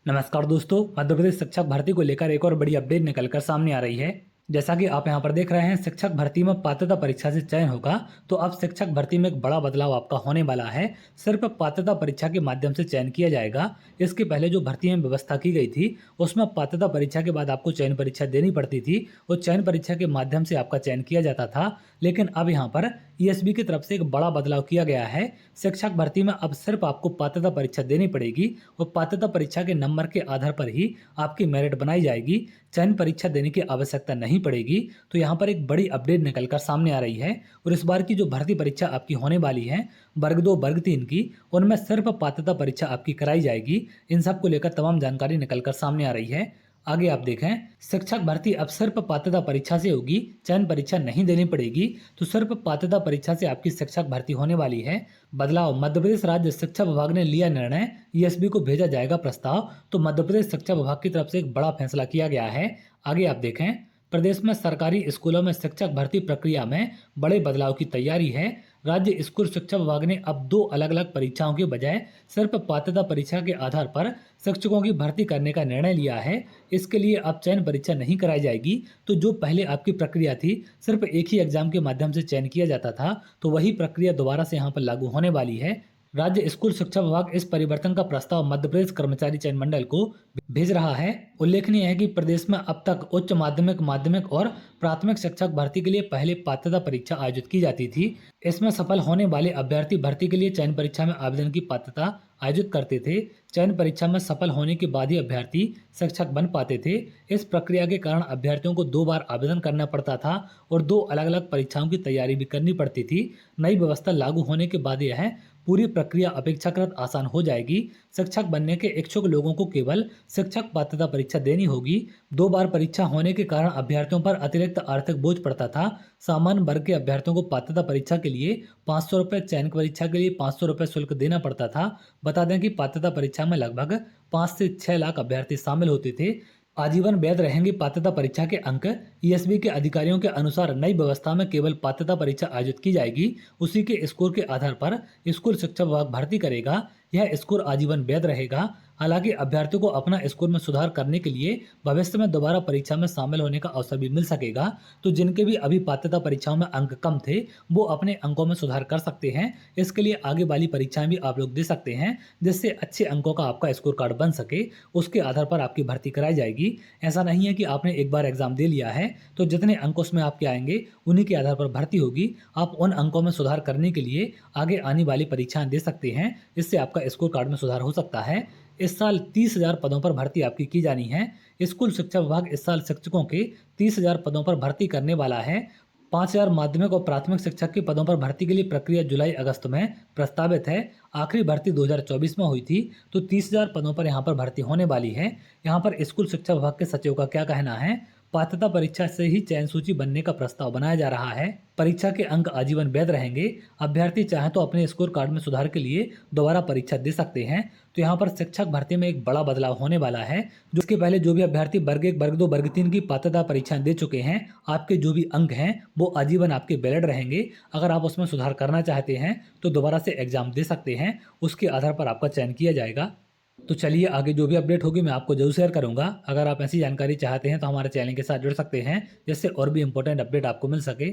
नमस्कार दोस्तों, मध्य प्रदेश शिक्षक भर्ती को लेकर एक और बड़ी अपडेट निकलकर सामने आ रही है। जैसा कि आप यहां पर देख रहे हैं, शिक्षक भर्ती में पात्रता परीक्षा से चयन होगा। तो अब शिक्षक भर्ती में एक बड़ा बदलाव आपका होने वाला है। सिर्फ पात्रता परीक्षा के माध्यम से चयन किया जाएगा। इसके पहले जो भर्ती में व्यवस्था की गई थी, उसमें पात्रता परीक्षा के बाद आपको चयन परीक्षा देनी पड़ती थी और चयन परीक्षा के माध्यम से आपका चयन किया जाता था। लेकिन अब यहाँ पर ईएसबी की तरफ से एक बड़ा बदलाव किया गया है। शिक्षक भर्ती में अब सिर्फ आपको पात्रता परीक्षा देनी पड़ेगी और पात्रता परीक्षा के नंबर के आधार पर ही आपकी मेरिट बनाई जाएगी। चयन परीक्षा देने की आवश्यकता नहीं पड़ेगी। तो यहाँ पर एक बड़ी अपडेट निकलकर सामने आ रही है और इस बार की जो भर्ती परीक्षा आपकी होने वाली है, वर्ग 2 वर्ग 3 की, उनमें सिर्फ पात्रता परीक्षा आपकी कराई जाएगी। इन सब को लेकर तमाम जानकारी निकलकर सामने आ रही है। आगे आप देखें, शिक्षक भर्ती अब सिर्फ पात्रता परीक्षा से होगी, चयन परीक्षा नहीं देनी पड़ेगी। तो सिर्फ पात्रता परीक्षा से आपकी शिक्षक भर्ती होने वाली है। बदलाव, मध्य प्रदेश राज्य शिक्षा विभाग ने लिया निर्णय, ईएसबी को भेजा जाएगा प्रस्ताव। तो मध्य प्रदेश शिक्षा विभाग की तरफ से एक बड़ा फैसला किया गया है। आगे आप देखें, प्रदेश में सरकारी स्कूलों में शिक्षक भर्ती प्रक्रिया में बड़े बदलाव की तैयारी है। राज्य स्कूल शिक्षा विभाग ने अब 2 अलग अलग परीक्षाओं के बजाय सिर्फ पात्रता परीक्षा के आधार पर शिक्षकों की भर्ती करने का निर्णय लिया है। इसके लिए अब चयन परीक्षा नहीं कराई जाएगी। तो जो पहले आपकी प्रक्रिया थी, सिर्फ एक ही एग्जाम के माध्यम से चयन किया जाता था, तो वही प्रक्रिया दोबारा से यहाँ पर लागू होने वाली है। राज्य स्कूल शिक्षा विभाग इस परिवर्तन का प्रस्ताव मध्य प्रदेश कर्मचारी चयन मंडल को भेज रहा है। उल्लेखनीय है कि प्रदेश में अब तक उच्च माध्यमिक, माध्यमिक और प्राथमिक शिक्षक भर्ती के लिए पहले पात्रता परीक्षा आयोजित की जाती थी। इसमें सफल होने वाले अभ्यर्थी भर्ती के लिए चयन परीक्षा में आवेदन की पात्रता आयोजित करते थे। चयन परीक्षा में सफल होने के बाद ही अभ्यर्थी शिक्षक बन पाते थे। इस प्रक्रिया के कारण अभ्यर्थियों को 2 बार आवेदन करना पड़ता था और 2 अलग अलग परीक्षाओं की तैयारी भी करनी पड़ती थी। नई व्यवस्था लागू होने के बाद यह पूरी प्रक्रिया अपेक्षाकृत आसान हो जाएगी। शिक्षक बनने के इच्छुक लोगों को केवल शिक्षक पात्रता परीक्षा देनी होगी। 2 बार परीक्षा होने के कारण अभ्यर्थियों पर अतिरिक्त आर्थिक बोझ पड़ता था। सामान्य वर्ग के अभ्यर्थियों को पात्रता परीक्षा के लिए 500 रुपये, चयन परीक्षा के लिए 500 रुपये शुल्क देना पड़ता था। बता दें कि पात्रता परीक्षा में लगभग 5 से 6 लाख अभ्यर्थी शामिल होते थे। आजीवन वैध रहेंगे पात्रता परीक्षा के अंक। ईएसबी के अधिकारियों के अनुसार नई व्यवस्था में केवल पात्रता परीक्षा आयोजित की जाएगी। उसी के स्कोर के आधार पर स्कूल शिक्षा विभाग भर्ती करेगा। यह स्कोर आजीवन वैध रहेगा। हालांकि अभ्यर्थियों को अपना स्कोर में सुधार करने के लिए भविष्य में दोबारा परीक्षा में शामिल होने का अवसर भी मिल सकेगा। तो जिनके भी अभी पात्रता परीक्षाओं में अंक कम थे, वो अपने अंकों में सुधार कर सकते हैं। इसके लिए आगे वाली परीक्षाएं भी आप लोग दे सकते हैं, जिससे अच्छे अंकों का आपका स्कोर कार्ड बन सके। उसके आधार पर आपकी भर्ती कराई जाएगी। ऐसा नहीं है कि आपने एक बार एग्जाम दे लिया है तो जितने अंक उसमें आपके आएंगे उन्हीं के आधार पर भर्ती होगी। आप उन अंकों में सुधार करने के लिए आगे आने वाली परीक्षाएं दे सकते हैं। इससे आपका स्कोर कार्ड में सुधार हो सकता है। इस साल 30,000 पदों पर भर्ती आपकी की जानी है। स्कूल शिक्षा विभाग इस साल शिक्षकों के 30,000 पदों पर भर्ती करने वाला है। 5,000 माध्यमिक और प्राथमिक शिक्षक के पदों पर भर्ती के लिए प्रक्रिया जुलाई अगस्त में प्रस्तावित है। आखिरी भर्ती 2024 में हुई थी। तो 30,000 पदों पर यहाँ पर भर्ती होने वाली है। यहाँ पर स्कूल शिक्षा विभाग के सचिव का क्या कहना है? पात्रता परीक्षा से ही चयन सूची बनने का प्रस्ताव बनाया जा रहा है। परीक्षा के अंक आजीवन वैध रहेंगे। अभ्यर्थी चाहे तो अपने स्कोर कार्ड में सुधार के लिए दोबारा परीक्षा दे सकते हैं। तो यहाँ पर शिक्षक भर्ती में एक बड़ा बदलाव होने वाला है। जिसके पहले जो भी अभ्यर्थी वर्ग 1, वर्ग 2, वर्ग 3 की पात्रता परीक्षाएं दे चुके हैं, आपके जो भी अंक हैं वो आजीवन आपके वैलिड रहेंगे। अगर आप उसमें सुधार करना चाहते हैं तो दोबारा से एग्जाम दे सकते हैं। उसके आधार पर आपका चयन किया जाएगा। तो चलिए, आगे जो भी अपडेट होगी मैं आपको जरूर शेयर करूंगा। अगर आप ऐसी जानकारी चाहते हैं तो हमारे चैनल के साथ जुड़ सकते हैं, जिससे और भी इंपॉर्टेंट अपडेट आपको मिल सके।